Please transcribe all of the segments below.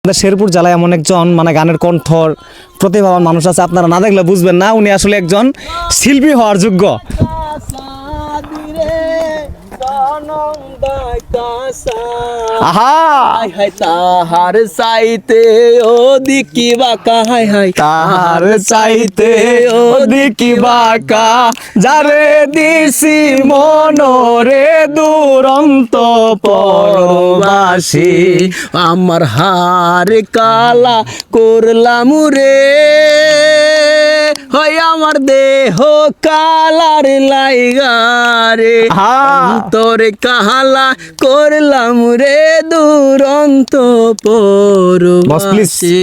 শেরপুর জেলায় এমন একজন মানে গানের কণ্ঠর প্রতিভাবান মানুষ আছে, আপনারা না দেখলে বুঝবেন না উনি আসলে একজন শিল্পী হওয়ার যোগ্য। তাহার চাইতে ওদিকে বাঁকা, হাই হাই তাহার চাইতে ওদিকে বাঁকা, যারে দিছি মনরে দুরন্ত পরবাসী, আমার হার কালা করলাম রে, হয় আমার দেহ কালার লাইগারে, তোর কালা করলাম রে দুরন্ত পরবাসী।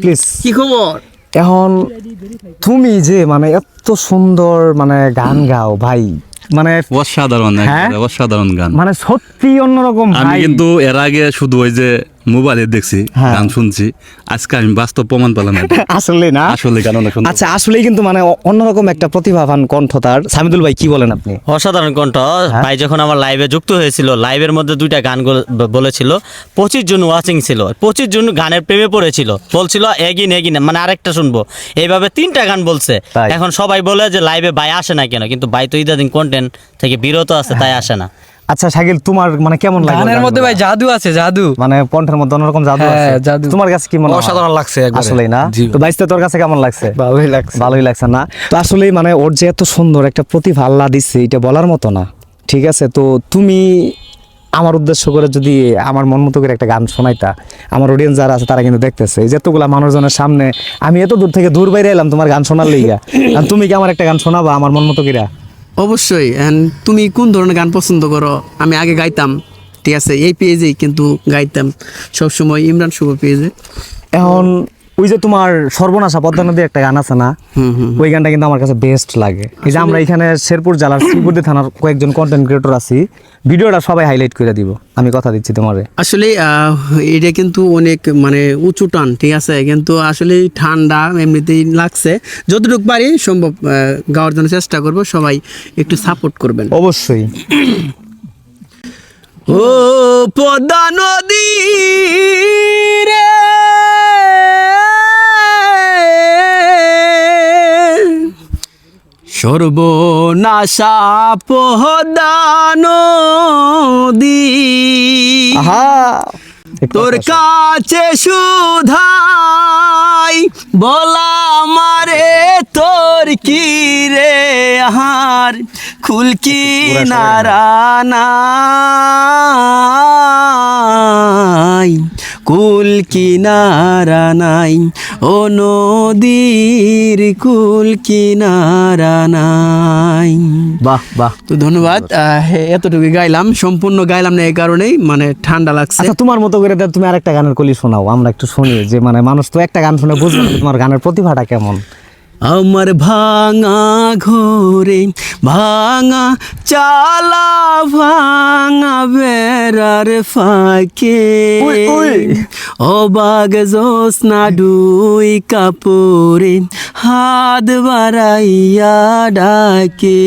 প্লিজ কি খবর? এখন তুমি যে মানে এত সুন্দর মানে গান গাও ভাই, মানে অসাধারণ, অসাধারণ গান, মানে সত্যি অন্যরকম আমি ভাই। কিন্তু এর আগে শুধু ওই যে মোবাইলে দেখছি, গান শুনছি, আজকে আমি বাস্তব প্রমাণ পেলাম আসলে না, আসলে গান অনেক সুন্দর। আচ্ছা আসলেই কিন্তু মানে অন্যরকম একটা প্রতিভাবান কণ্ঠ তার। সামিদুল ভাই কি বলেন আপনি? অসাধারণ কণ্ঠ। ভাই যখন আমার লাইভে যুক্ত হয়েছিল, লাইভের মধ্যে দুইটা গান বলেছিল, 25 জন ওয়াচিং ছিল, 25 জন গানের প্রেমে পড়েছিল, বলছিল এগিন এগিন মানে আরেকটা শুনবো, এইভাবে 3টা গান বলছে। এখন সবাই বলে যে লাইভে ভাই আসে না কেন, কিন্তু ভাই তো ইদাদিন কন্টেন্ট থেকে বিরত আছে, তাই আসে না। আচ্ছা শাকিল, তোমার মানে কেমন লাগে? গানের মধ্যে ভাই জাদু আছে, জাদু মানে কণ্ঠের মধ্যে অন্যরকম জাদু আছে। জাদু। তোমার কাছে কি মনে হয়? অসাধারণ লাগছে একবারে। আসলেই না? তো বাইস্তে তোর কাছে কেমন লাগছে? ভালোই লাগছে। ভালোই লাগছে না? তো আসলেই মানে ওর যে এত সুন্দর একটা প্রতিভা আল্লাহ দিচ্ছে, এটা বলার মতো না। ঠিক আছে, তো তুমি আমার উদ্দেশ্য করে যদি আমার মন মতো করে একটা গান শোনাইতা, আমার অডিয়েন্স যারা আছে তারা কিন্তু দেখতেছে, এই যেতগুলা মানুষজনের সামনে আমি এত দূর থেকে দূর বাইরে এলাম তোমার গান শোনার লিগা, আর তুমি কি আমার একটা গান শোনাবা আমার মন মতো করে? অবশ্যই। তুমি কোন ধরনের গান পছন্দ করো? আমি আগে গাইতাম, ঠিক আছে, এই পেজেই কিন্তু গাইতাম সবসময় ইমরান শুভ পেজে। এখন ওই যে তোমার সর্বনাশা পদ্মা নদী একটা গান আছে না, ওই গানটা কিন্তু আমার কাছে বেস্ট লাগে। এই যে আমরা এখানে শেরপুর জেলার শ্রীপুরদি থানার কয়েকজন কন্টেন্ট ক্রিয়েটর আছি, ভিডিওটা সবাই হাইলাইট করে দিব, আমি কথা দিচ্ছি তোমারে। আসলে এটা কিন্তু অনেক মানে উঁচু টান, ঠিক আছে, কিন্তু আসলে ঠান্ডা এমনিতেই লাগছে, যতটুকু পারি সম্ভব গাওয়ার জন্য চেষ্টা করব, সবাই একটু সাপোর্ট করবেন অবশ্যই। ও পদ্মা নদী রে, সর্বনাশা পদ্মা নদী, তোর কাছে সুধাই বলা মারে তোর কি রে আহার খুলকি নারানাই, কুল কিনারা নাই ও নদীর কুল কিনারা নাই। বাহ বাহ, তো ধন্যবাদ। এতটুকু গাইলাম, সম্পূর্ণ গাইলাম না এই কারণেই মানে ঠান্ডা লাগছে। আচ্ছা তোমার মতো করে তুমি আরেকটা গানের কলি শোনাও, আমরা একটু শুনি, যে মানে মানুষ তো একটা গান শুনে বুঝবে না তোমার গানের প্রতিভাটা কেমন। আমার ভাঙা ঘরে ভাঙা চালা ভাঙা বেড়ার ফাঁকে, অবাগ জোৎস্না ডুই কাপড়ে হাত বাড়াইয়া ডাকে,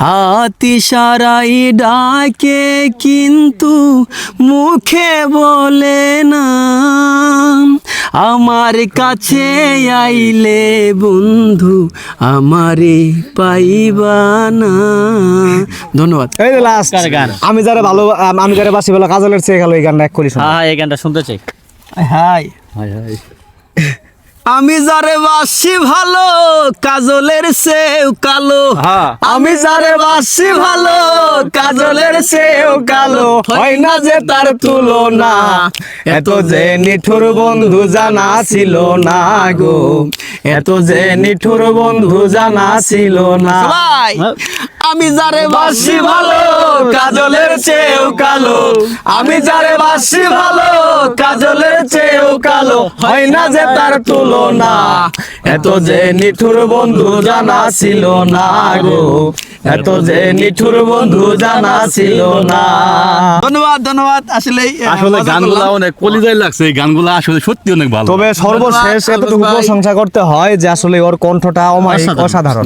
হাতি সারাই ডাকে কিন্তু মুখে বলে না, আমার কাছে আইলে বন্ধু আমারে পাইবা না। ধন্যবাদ। এই যে লাস্ট গান, আমি যারা ভালো আমি যারা বাসি ভালো কাজলের চেয়ে গেল, এই গানটা এক করি শোনা। হ্যাঁ, এই গানটা শুনতে চাই। হাই আমি যারে বাসি ভালো কাজলের চেয়েও কালো, আমি যারে বাসি ভালো কাজলের চেয়েও কালো, হয় না যে তার তুলনা, এত যে নিঠুর বন্ধু জানা ছিল না গো, এত যে নিঠুর বন্ধু জানা ছিল না। আমি যারে বাসি ভালো কাজলের চেয়েও কালো, আমি যারে বাসি ভালো কাজলের চেয়েও কালো, হয় না যে তার তুলনা, এত যে নিঠুর বন্ধু জানা ছিল না গো, এত যে নিঠুর বন্ধু জানা ছিল না। ধন্যবাদ ধন্যবাদ। আসলে গানগুলা অনেক কলিজায় লাগছে, এই গানগুলা আসলে সত্যি অনেক ভালো। তবে সর্বশেষ এতটুকু প্রশংসা করতে হয় যে আসলে ওর কণ্ঠটা অসাধারণ।